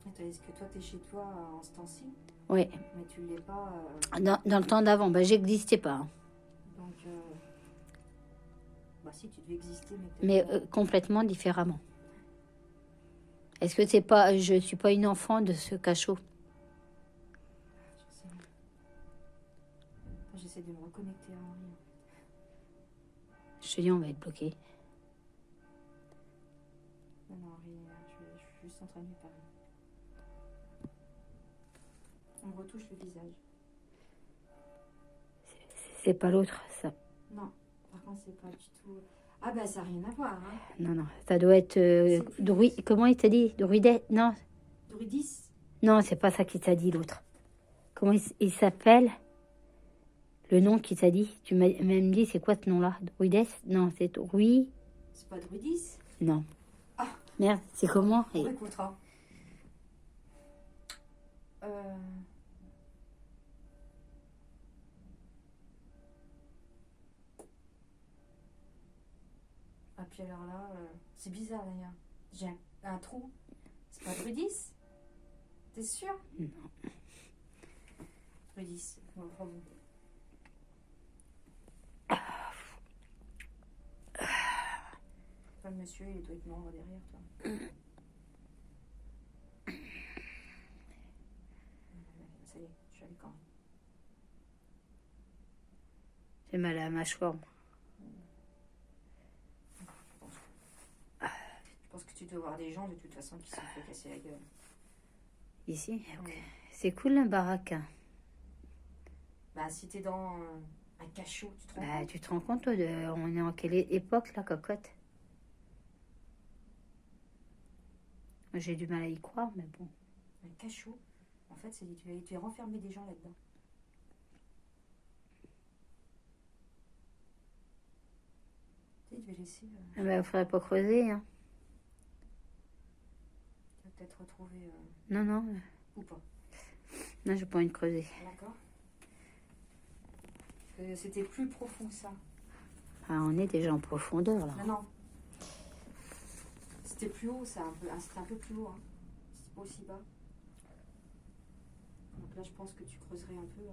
Attends, est-ce que toi, t'es chez toi en ce temps-ci? Oui, Mais tu l'es pas... dans le temps d'avant, bah, j'existais pas. Hein. donc... bah si, tu devais exister, mais... Mais peut-être pas. complètement différemment. Est-ce que c'est pas, je suis pas une enfant de ce cachot? Je sais. J'essaie de me reconnecter à Henri. Je te dis, on va être bloqué. Non, non, Henri, je suis juste en train de lui parler. On me retouche le visage. C'est pas l'autre, ça. Non, par contre, c'est pas du tout... Ah ben, ça n'a rien à voir, hein. Non, non, ça doit être comment il t'a dit? Druidet? Non, Druidis. non, c'est pas ça qu'il t'a dit, l'autre. Comment il s'appelle? Le nom qu'il t'a dit? Tu m'as même dit, c'est quoi ce nom-là? Druides? Non, c'est Druid? C'est pas Druidis. Non. Ah. Merde, c'est comment? On écoutera. Ah, puis alors là, c'est bizarre d'ailleurs. J'ai un trou. C'est pas Druidis? T'es sûr? Non. Druidis. Bon, enfin bon. Toi, le monsieur, il doit être mort derrière toi. Ça y est, je suis avec Henri. J'ai mal à la mâchoire. Je pense que tu dois voir des gens de toute façon qui se sont fait casser la gueule. Ici? Ok. Ouais. C'est cool la baraque. Bah, si t'es dans un cachot, tu te rends Bah, compte? tu te rends compte, toi, on est en quelle époque, là, cocotte? J'ai du mal à y croire, mais bon. Un cachot, en fait, c'est tu es renfermé des gens là-dedans. Tu sais, tu vas laisser. Ah bah, faudrait pas creuser, hein. Tu vas peut-être retrouver. Non, non, Ou pas. non, j'ai pas envie de creuser. D'accord? C'était plus profond que ça. Ah, on est déjà en profondeur, là. Non, non. C'était plus haut, ça, un peu. C'était un peu plus haut, hein. C'était pas aussi bas. Donc, là, je pense que tu creuserais un peu.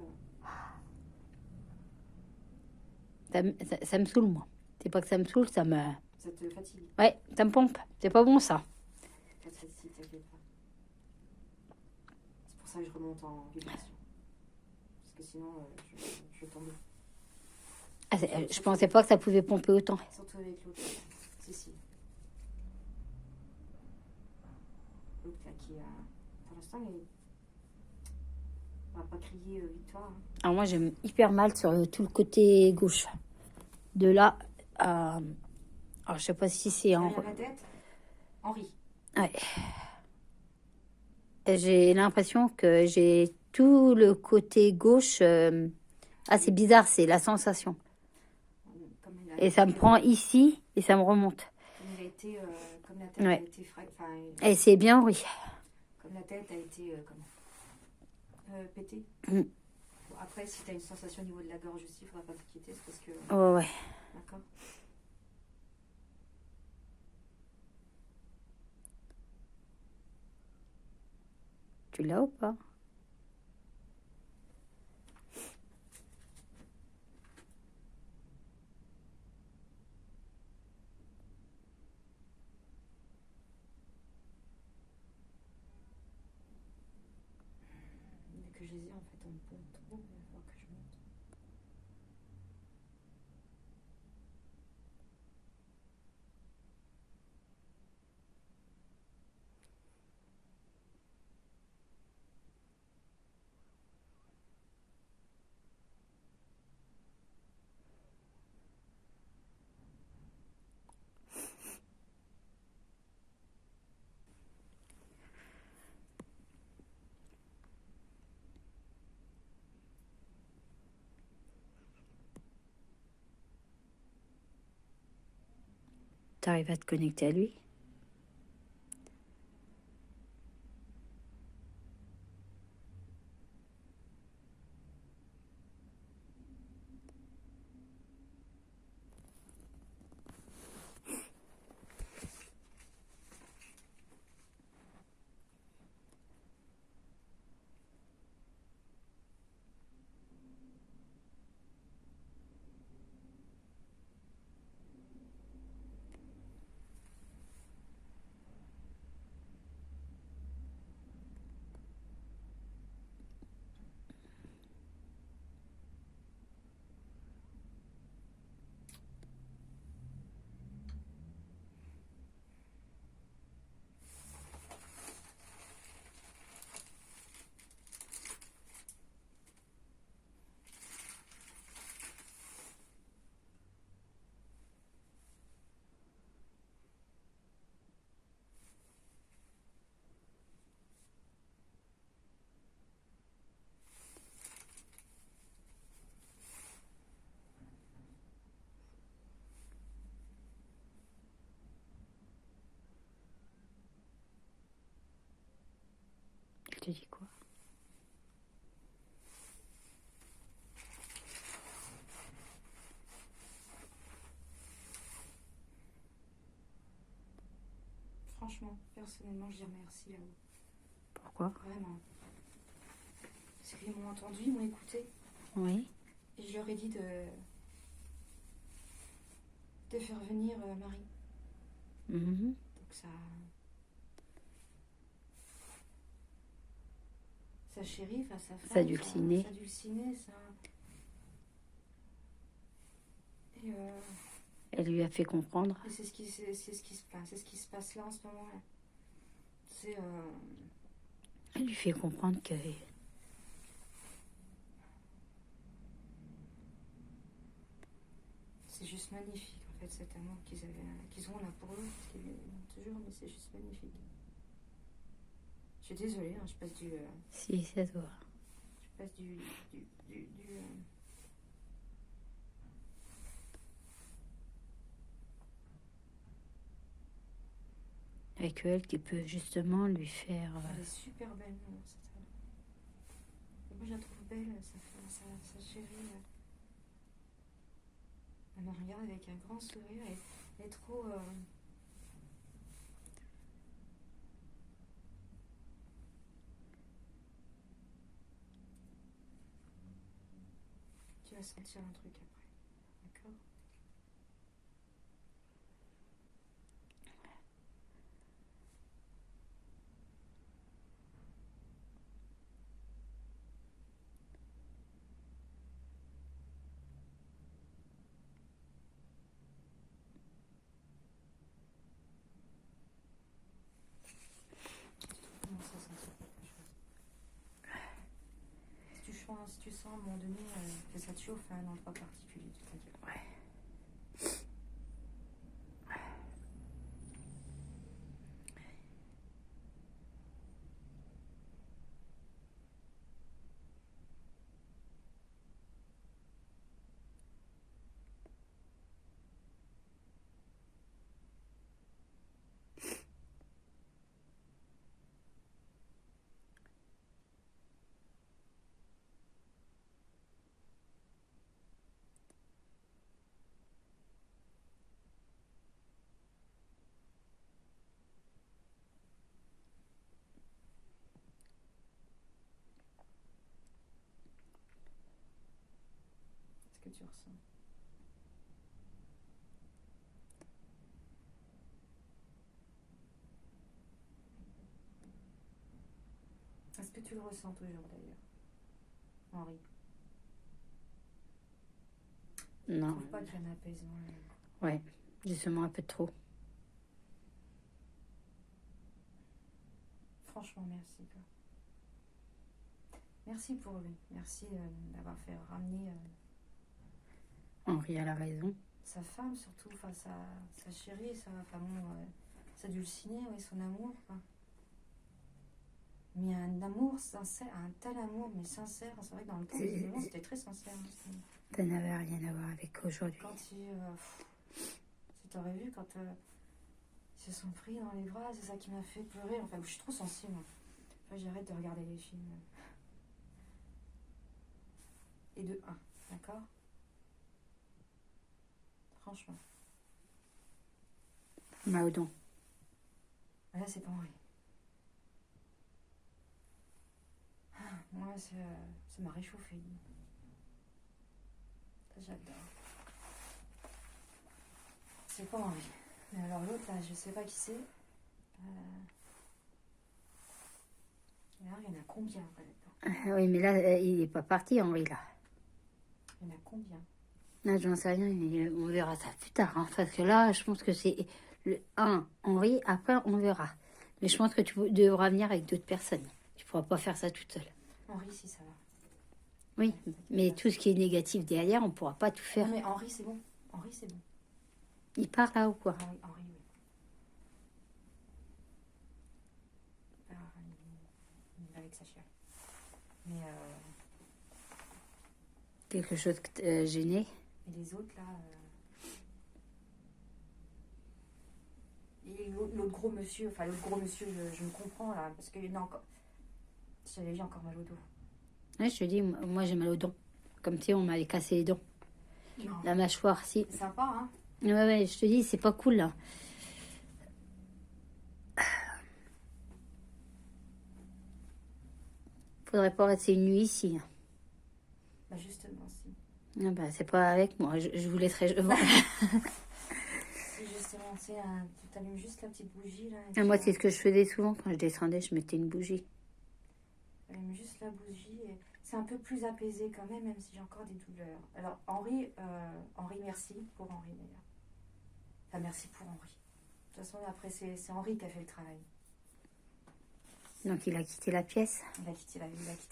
Ça me saoule, moi. C'est pas que ça me saoule, ça me... Ça te fatigue. Ouais, ça me pompe. C'est pas bon, ça. Pas de fatigue, t'inquiète pas. C'est pour ça que je remonte en vibration. Parce que sinon, je tombe. Ah, je pensais pas que ça pouvait pomper autant. Surtout avec l'autre. Si. L'autre, là, qui a... Pour l'instant, on va pas crier victoire. Hein. Alors moi, j'ai hyper mal sur tout le côté gauche. De là à... Alors, je sais pas si c'est en... Derrière la tête, Henri. Ouais. J'ai l'impression que j'ai tout le côté gauche... Ah, c'est bizarre, c'est la sensation. Et ça me prend ici et ça me remonte. Comme il a été... comme la tête a été... Et c'est bien, oui. Comme la tête a été... pétée. Bon, après, si tu as une sensation au niveau de la gorge aussi, il ne faudra pas t'inquiéter, c'est parce que... Ouais. D'accord. Tu l'as ou pas? Dès que je les ai, en fait, on me pompe trop, il va falloir que je monte. T'arrives à te connecter à lui? Il te dit quoi? Franchement, personnellement, je dis merci à vous. Pourquoi? Vraiment. Parce qu'ils m'ont entendu, ils m'ont écouté. Oui. Et je leur ai dit de faire venir Marie. Donc sa chérie, enfin sa femme. Ça dulciné. Ça. Et elle lui a fait comprendre. Et c'est ce qui se passe là en ce moment-là. Elle lui fait comprendre que... C'est juste magnifique, en fait, cet amour qu'ils ont là pour eux. Parce qu'ils l'ont toujours, mais c'est juste magnifique. Je suis désolée, hein, je passe du... Si, ça se voit. Je passe du Avec elle qui peut justement lui faire... Elle est super belle, cette femme. Moi, je la trouve belle, sa chérie. Elle me regarde avec un grand sourire. Elle est trop... ferai sentir un truc après. D'accord? Comment ça sentir quelque chose? Si tu sens à un moment donné que ça te chauffe à un endroit particulier, tu t'inquiètes pas. Qu'est-ce que tu ressens? Est-ce que tu le ressens toujours d'ailleurs, Henri? Non. Je trouve pas qu'il y a un apaisement. Ouais, justement un peu trop. Franchement, merci. Quoi. Merci pour lui. Merci d'avoir fait ramener Henri a la raison. sa femme, surtout, enfin, sa chérie, sa dulcinée, oui, son amour. Quoi. Mais un amour sincère, un tel amour, mais sincère. C'est vrai que dans le temps, visiblement, c'était très sincère. Hein, ça n'avait rien à voir avec aujourd'hui. Quand si t'aurais vu, quand ils se sont pris dans les bras, c'est ça qui m'a fait pleurer. Enfin, je suis trop sensible. Enfin, j'arrête de regarder les films. Et de 1, d'accord? Franchement. Maudon. Là, c'est pas Henri. Moi, ça m'a réchauffé. Ça, j'adore. C'est pas Henri. Mais alors l'autre, là, je sais pas qui c'est. Et là, il y en a combien là-dedans? Oui, mais là, il n'est pas parti, Henri, là. Il y en a combien? Là, j'en sais rien, mais on verra ça plus tard. Hein, parce que là, je pense que c'est le 1, Henri, après, on verra. Mais je pense que tu devras venir avec d'autres personnes. Tu ne pourras pas faire ça toute seule. Henri, si, ça va. Oui, mais tout ce qui est négatif derrière, on ne pourra pas tout faire. Non, mais Henri, c'est bon. Henri, c'est bon. Il part là ou quoi? Henri, oui. Il va avec sa chienne. Mais Quelque chose gêné? et les autres, là... Et l'autre gros monsieur, je me comprends, là, parce qu'il y en a encore... J'avais encore mal au dos. Oui, je te dis, moi j'ai mal aux dents. Comme si on m'avait cassé les dents. Non. La mâchoire, si. C'est sympa, hein? Ouais, je te dis, c'est pas cool, là. Faudrait pas rester une nuit ici. Bah justement, si. Ah bah, c'est pas avec moi, je vous laisserai... Si justement, tu allumes juste la petite bougie, là. Et moi, c'est ce que je faisais souvent quand je descendais, je mettais une bougie. Tu allumes juste la bougie et c'est un peu plus apaisé quand même si j'ai encore des douleurs. Alors, Henri, merci pour Henri, d'ailleurs. Enfin, merci pour Henri. De toute façon, après, c'est Henri qui a fait le travail. Donc, il a quitté la pièce. Il a quitté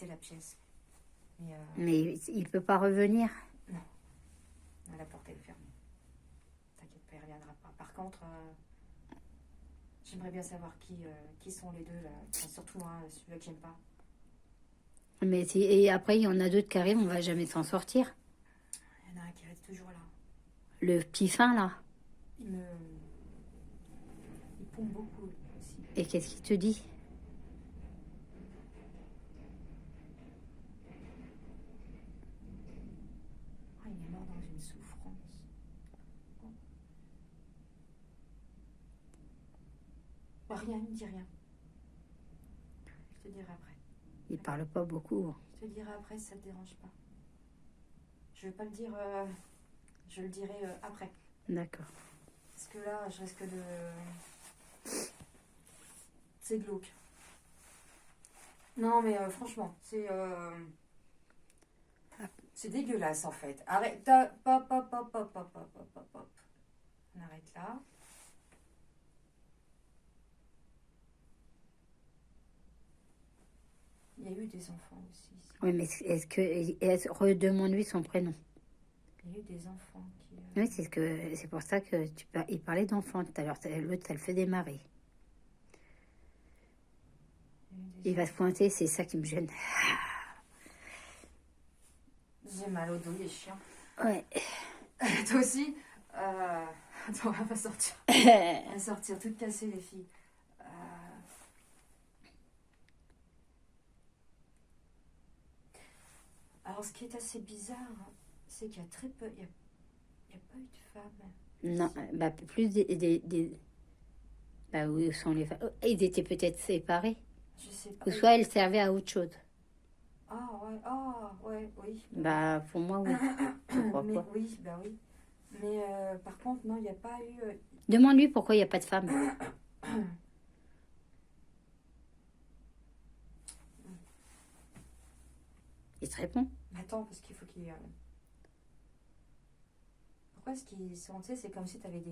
la pièce. Mais il peut pas revenir. Non. La porte est fermée. T'inquiète pas, il ne reviendra pas. Par contre, j'aimerais bien savoir qui sont les deux, là. Enfin, surtout celui-là que j'aime pas. Mais et après, il y en a d'autres qui arrivent, on va jamais s'en sortir. Il y en a un qui reste toujours là. Le petit fin, là. Il pompe beaucoup aussi. Et qu'est-ce qu'il te dit? Il est mort dans une souffrance. Oh. Bah, rien, il me dit rien. Je te dirai après. Il parle pas beaucoup. Je te dirai après si ça te dérange pas. Je vais pas le dire. Je le dirai après. D'accord. Parce que là, je risque de. C'est glauque. Non, mais franchement, c'est dégueulasse en fait. Arrête. Hop, hop, hop, hop, hop, hop, hop, hop, hop. On arrête là. Il y a eu des enfants aussi. Oui, mais redemande-lui son prénom. Il y a eu des enfants qui. Oui, c'est pour ça que il parlait d'enfants tout à l'heure. L'autre, ça le fait démarrer. Il va se pointer, c'est ça qui me gêne. J'ai mal au dos, les chiens. Ouais. Toi aussi Attends, on va sortir. On va sortir toutes cassées, les filles. Alors, ce qui est assez bizarre, c'est qu'il y a très peu. Il n'y a pas eu de femmes. Non, bah, plus Bah oui, où sont les femmes? Ils étaient peut-être séparés. Je sais pas. Ou soit elles servaient à autre chose. Ah, ouais, oui. Bah, pour moi, oui. Je crois Mais pas. oui, bah oui. Mais par contre, non, il n'y a pas eu. Demande-lui pourquoi il n'y a pas de femmes. Il te répond. Attends, parce qu'il faut qu'il. Pourquoi est-ce qu'ils sont. Tu sais, c'est comme si tu avais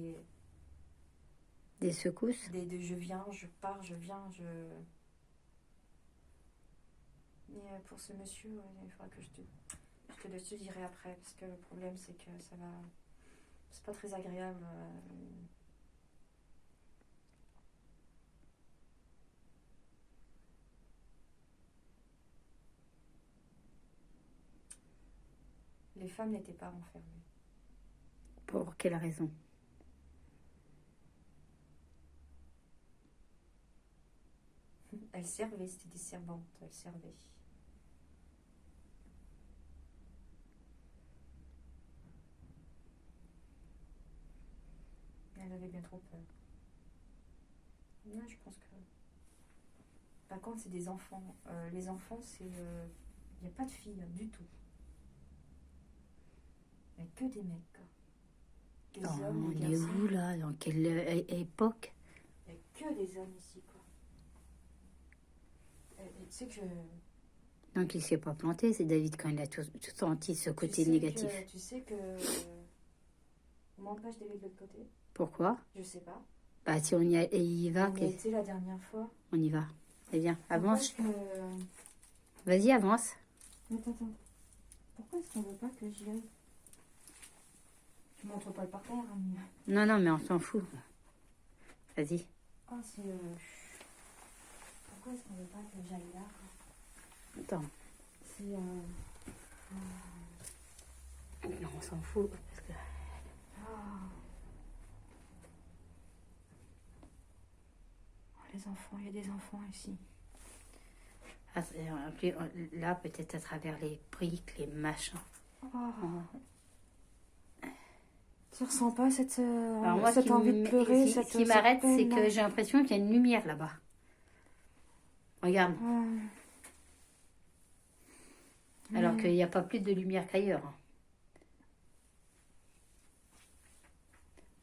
Des secousses. je viens, je pars, je viens, je. Mais pour ce monsieur, il faudra que je te dirai après. Parce que le problème, c'est que ça va. C'est pas très agréable. Les femmes n'étaient pas enfermées. Pour quelle raison? Elles servaient, c'était des servantes, elles servaient. Elle avait bien trop peur. Non, je pense que. Par contre, c'est des enfants. Les enfants, c'est. Il n'y a pas de filles du tout. Il n'y a que des mecs. Quoi. Des hommes, On des est garçons. où là? Dans quelle époque? Il n'y a que des hommes ici, quoi. Et tu sais que. Donc il ne s'est pas planté, c'est David quand il a tout senti ce côté négatif. Tu sais que. On m'empêche d'aller de l'autre côté. Pourquoi? Je sais pas. Bah si on y va, On y a été la dernière fois. on y va. C'est bien, avance. Pourquoi est-ce que. Vas-y, avance. Attends. Pourquoi est-ce qu'on veut pas que j'y aille? Je montre pas le parterre, hein, mais. Non, mais on s'en fout. Vas-y. Ah, c'est. Pourquoi est-ce qu'on veut pas que j'aille là? Attends. C'est. Non, on s'en fout. Parce que... Les enfants, il y a des enfants ici. Ah, là, peut-être à travers les briques, les machins. Tu ressens pas cette Alors moi, envie de pleurer, ce qui m'arrête, c'est que j'ai l'impression qu'il y a une lumière là-bas. Regarde. Alors qu'il n'y a pas plus de lumière qu'ailleurs.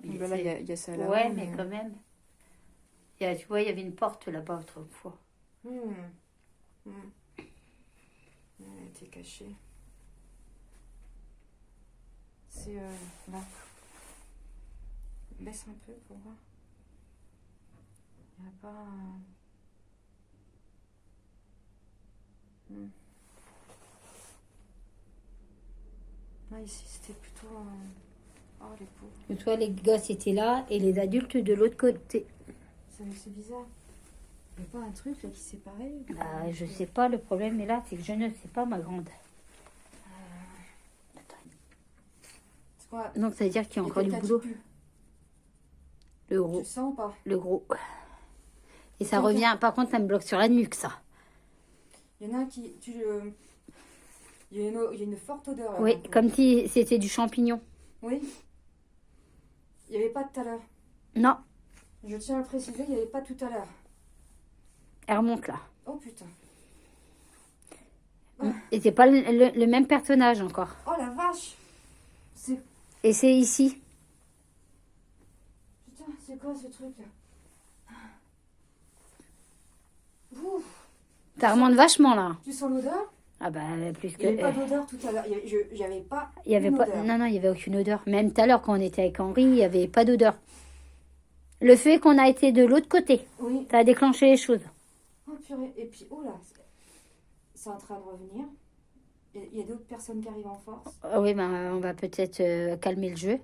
Ben là, il y a ça là. Ouais, mais quand même. Tu vois, il y avait une porte là-bas autrefois. Elle était cachée. C'est là. Baisse un peu pour voir. Il n'y a pas. Là, ici, c'était plutôt. Oh, les pauvres. Et toi, les gosses étaient là et les adultes de l'autre côté. C'est bizarre. Il n'y a pas un truc là qui séparait? Ah, je sais pas, le problème est là, c'est que je ne sais pas, ma grande. C'est quoi? Donc, ça veut dire qu'il y a encore du boulot. Le Tu gros. le sens ou pas? Le gros. Et ça revient, par contre, ça me bloque sur la nuque, ça. Il y en a un qui. Il y a une forte odeur. Là, Oui, comme si c'était du champignon. Oui. Il n'y avait pas tout à l'heure. Non, Je tiens à le préciser, il n'y avait pas tout à l'heure. elle remonte là. Oh putain. Et c'est pas le même personnage encore. Oh la vache! vache. C'est... Et c'est ici. Putain, c'est quoi ce truc là? Ouf. Ça remonte vachement là. Tu sens l'odeur? Ah bah plus Il que. n'y avait pas d'odeur tout à l'heure. J'avais pas Il y avait une pas. odeur. Non, non, il y avait aucune odeur. Même tout à l'heure quand on était avec Henri, il n'y avait pas d'odeur. Le fait qu'on a été de l'autre côté, Oui. ça a déclenché les choses. Oh purée. Et puis, oh là, c'est en train de revenir. Il y a d'autres personnes qui arrivent en force. Ah oui, ben on va peut-être calmer le jeu.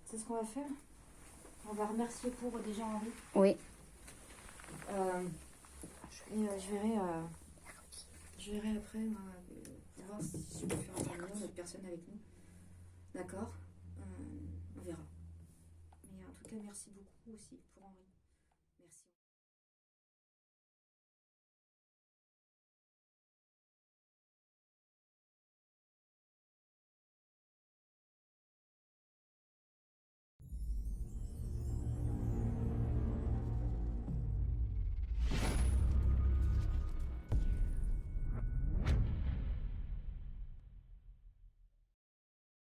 C'est ce qu'on va faire. On va remercier pour déjà Henri. Oui. Je verrai après voir si je peux faire intervenir d'autres personnes avec nous. D'accord. On verra. Mais en tout cas, merci beaucoup aussi pour Henri.